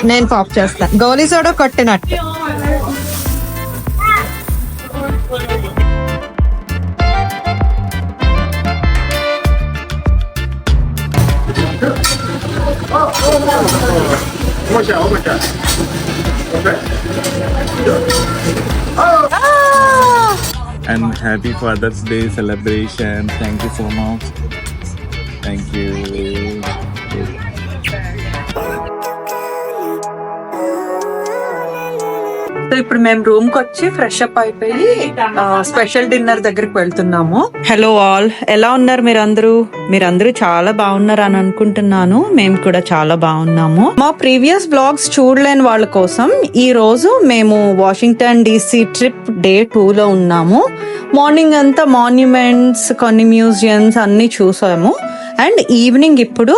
నేను పాప్ చేస్తా. గోలీ సోడా కొట్టినట్టు. And happy Father's Day celebration. Thank you so much. Thank you. So ఇప్పుడు మేము రూమ్ కి వచ్చి ఫ్రెష్ అప్ అయిపోయి స్పెషల్ డిన్నర్ దగ్గరికి వెళ్తున్నాము. హలో ఆల్, ఎలా ఉన్నారు మీరందరూ చాలా బాగున్నారు అని అనుకుంటున్నాను. మేము కూడా చాలా బాగున్నాము. మా ప్రీవియస్ బ్లాగ్స్ చూడలేని వాళ్ళ కోసం ఈ రోజు మేము వాషింగ్టన్ DC ట్రిప్ డే 2 లో ఉన్నాము. మార్నింగ్ అంతా మాన్యుమెంట్స్, కొన్ని మ్యూజియంస్ అన్ని చూసాము. అండ్ ఈవినింగ్ ఇప్పుడు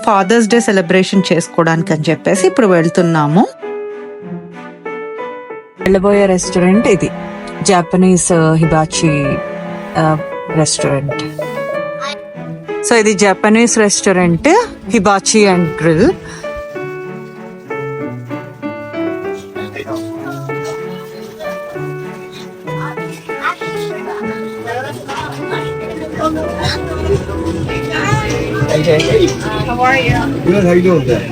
ఫాదర్స్ డే సెలబ్రేషన్ చేసుకోవడానికి అని చెప్పేసి ఇప్పుడు వెళ్తున్నాము. వెళ్ళబోయే రెస్టారెంట్ ఇది జాపనీస్ హిబాచి రెస్టారెంట్. సో ఇది Japanese restaurant hibachi and grill. How are you? Good. How you doing today?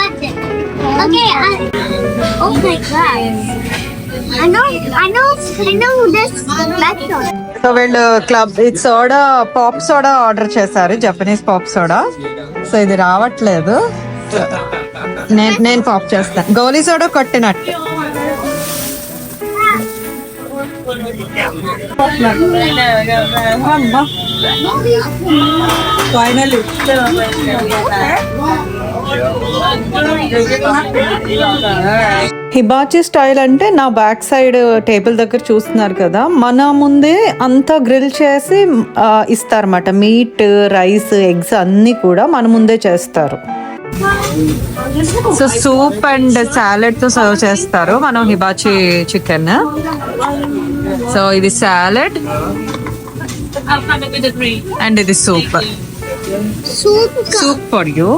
Okay. Oh my God. I know this method. So వీళ్ళు క్లబ్ ఇది సోడా, పాప్ సోడా ఆర్డర్ చేశారు, Japanese pop soda. So ఇది రావట్లేదు. నేను pop చేస్తాను. గోలీ soda కొట్టినట్టు. Finally హిబాచి style అంటే నా బ్యాక్ సైడ్ టేబుల్ దగ్గర చూస్తున్నారు కదా, మన ముందే అంతా గ్రిల్ చేసి ఇస్తారన్నమాట. మీట్, రైస్, ఎగ్స్ అన్ని కూడా మన ముందే చేస్తారు. సో సూప్ అండ్ సాలెడ్ తో సర్వ్ చేస్తారు మనం హిబాచి చికెన్. సో ఇది సాలెడ్ అండ్ ఇది సూప్. Soup for you.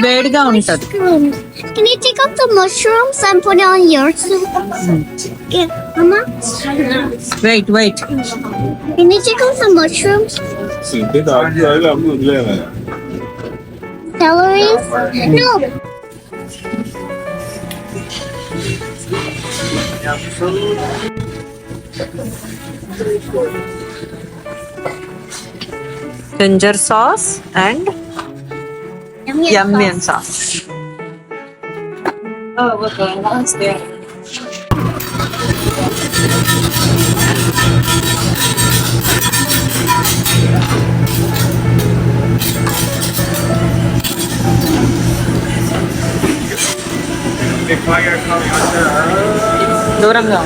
వేడిగా ఉంటది. Can you take out the mushrooms and put it on your soup? Yeah, Mama. Wait. Can you take out the mushrooms? Celeries? No. Ginger sauce and yum sauce. Oh, we're going downstairs. దూరంగా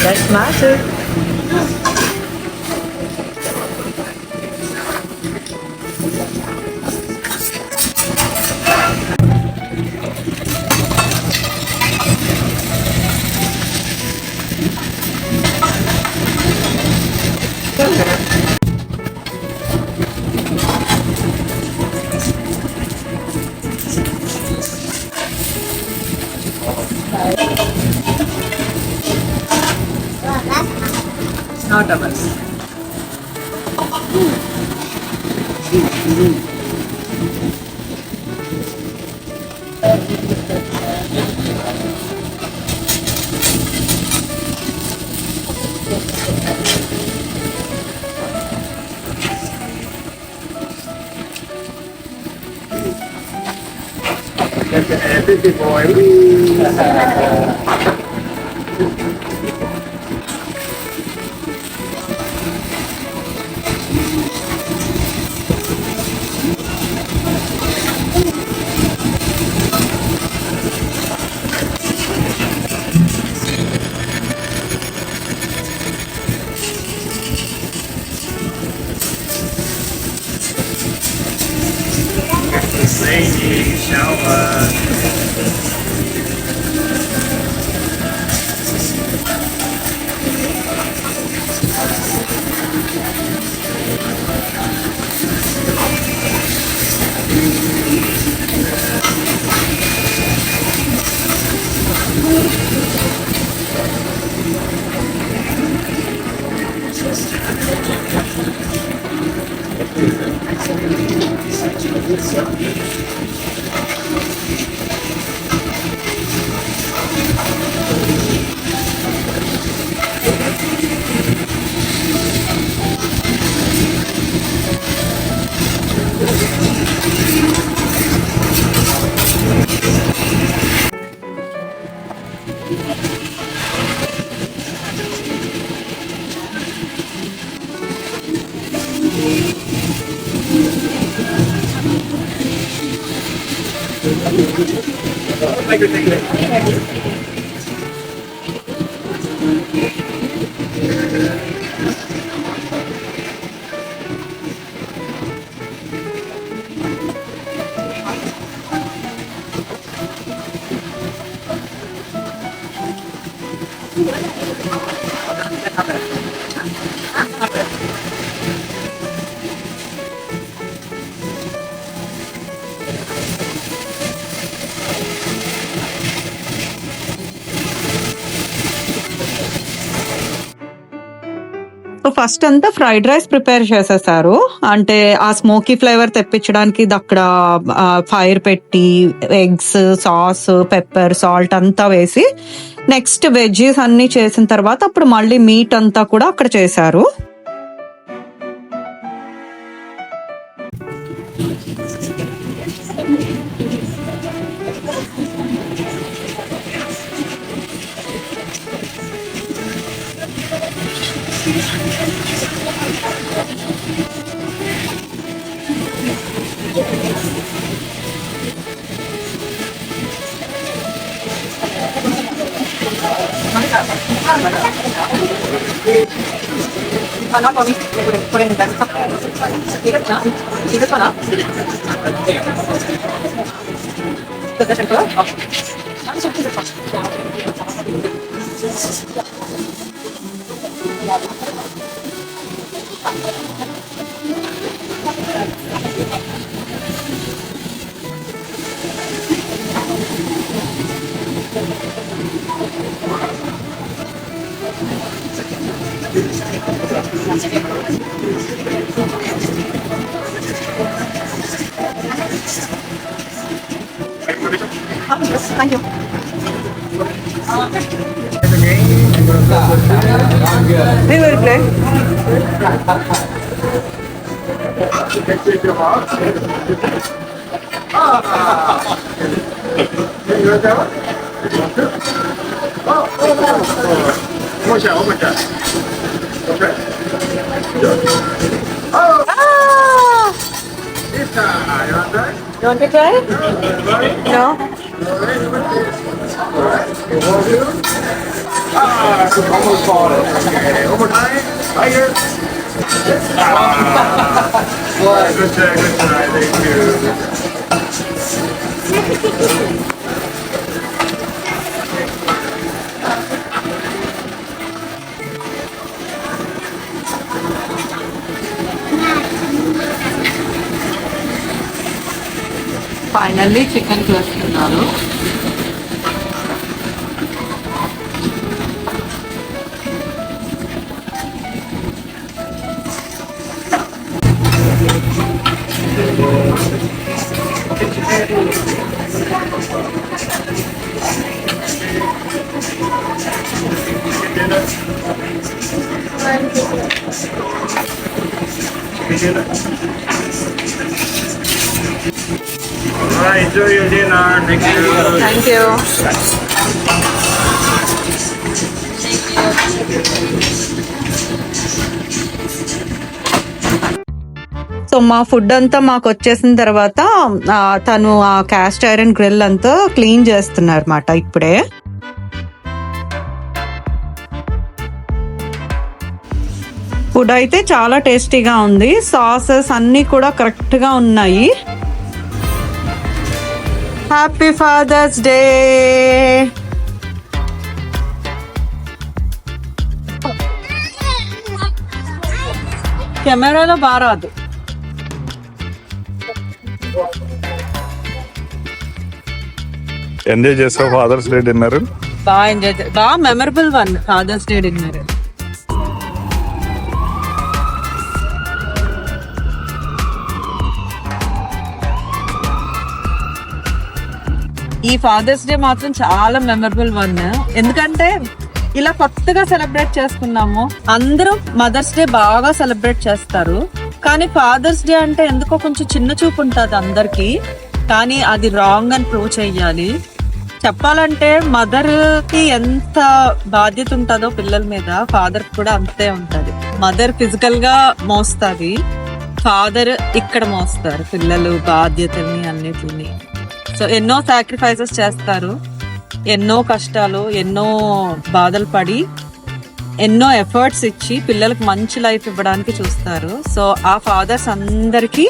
That's massive. Not of us. Lady shower. So first అంతా fried rice prepare చేసేసారు. అంటే ఆ smoky flavour తెప్పించడానికి ఇది అక్కడ fire పెట్టి eggs, sauce, pepper, salt అంతా వేసి నెక్స్ట్ వెజ్జీస్ అన్ని చేసిన తర్వాత అప్పుడు మళ్ళీ మీట్ అంతా కూడా అక్కడ చేశారు. Thank you. We will play. You want to try? No. Almost caught it. Okay, one more time. Tiger. Good try, good try. Thank you. Finally chicken చేస్తున్నారు. Enjoy your dinner. Thank you. Thank you. So మా food అంతా మాకు వచ్చేసిన తర్వాత తను ఆ cast iron grill అంతా clean చేస్తున్నారు అన్నమాట ఇప్పుడే. ఫుడ్ అయితే చాలా టేస్టీగా ఉంది. సాసెస్ అన్నీ కూడా కరెక్ట్ గా ఉన్నాయి. Happy father's day. కెమెరాలో బాగా రాదు. ఎంజాయ్ చేస్తావు ఫాదర్స్ డే డిన్నర్? బాగా ఎంజాయ్ బాగా memorable one father's day dinner. ఈ ఫాదర్స్ డే మాత్రం చాలా మెమరబుల్ వన్. ఎందుకంటే ఇలా కొత్తగా సెలబ్రేట్ చేసుకున్నాము. అందరూ మదర్స్ డే బాగా సెలబ్రేట్ చేస్తారు, కానీ ఫాదర్స్ డే అంటే ఎందుకో కొంచెం చిన్న చూపు ఉంటుంది అందరికి. కానీ అది రాంగ్ అని ప్రూవ్ చెయ్యాలి. చెప్పాలంటే మదర్ కి ఎంత బాధ్యత ఉంటుందో పిల్లల మీద, ఫాదర్ కూడా అంతే ఉంటది. మదర్ ఫిజికల్ గా మోస్తుంది, ఫాదర్ ఇక్కడ మోస్తారు పిల్లలు బాధ్యతల్ని అన్నిటిని. సో ఎన్నో సాక్రిఫైసెస్ చేస్తారు, ఎన్నో కష్టాలు, ఎన్నో బాధలు పడి, ఎన్నో ఎఫర్ట్స్ ఇచ్చి పిల్లలకు మంచి లైఫ్ ఇవ్వడానికి చూస్తారు. సో ఆ ఫాదర్స్ అందరికి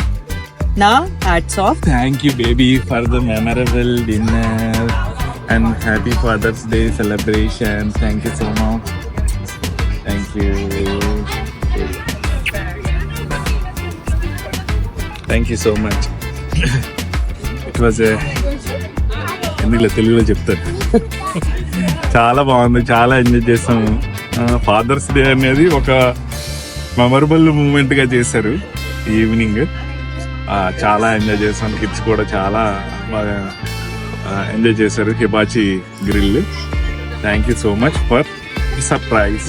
నా hats off. Thank you, baby, for the memorable dinner and happy Father's Day celebration. Thank you so much. Thank you. Thank you so much. It was a తెలుగులో చెప్తారు. చాలా బాగుంది, చాలా ఎంజాయ్ చేస్తాము. ఫాదర్స్ డే అనేది ఒక మెమరబుల్ మూమెంట్ గా చేశారు ఈవినింగ్. చాలా ఎంజాయ్ చేస్తాను. కిడ్స్ కూడా చాలా బాగా ఎంజాయ్ చేశారు hibachi grill. Thank you so much for surprise.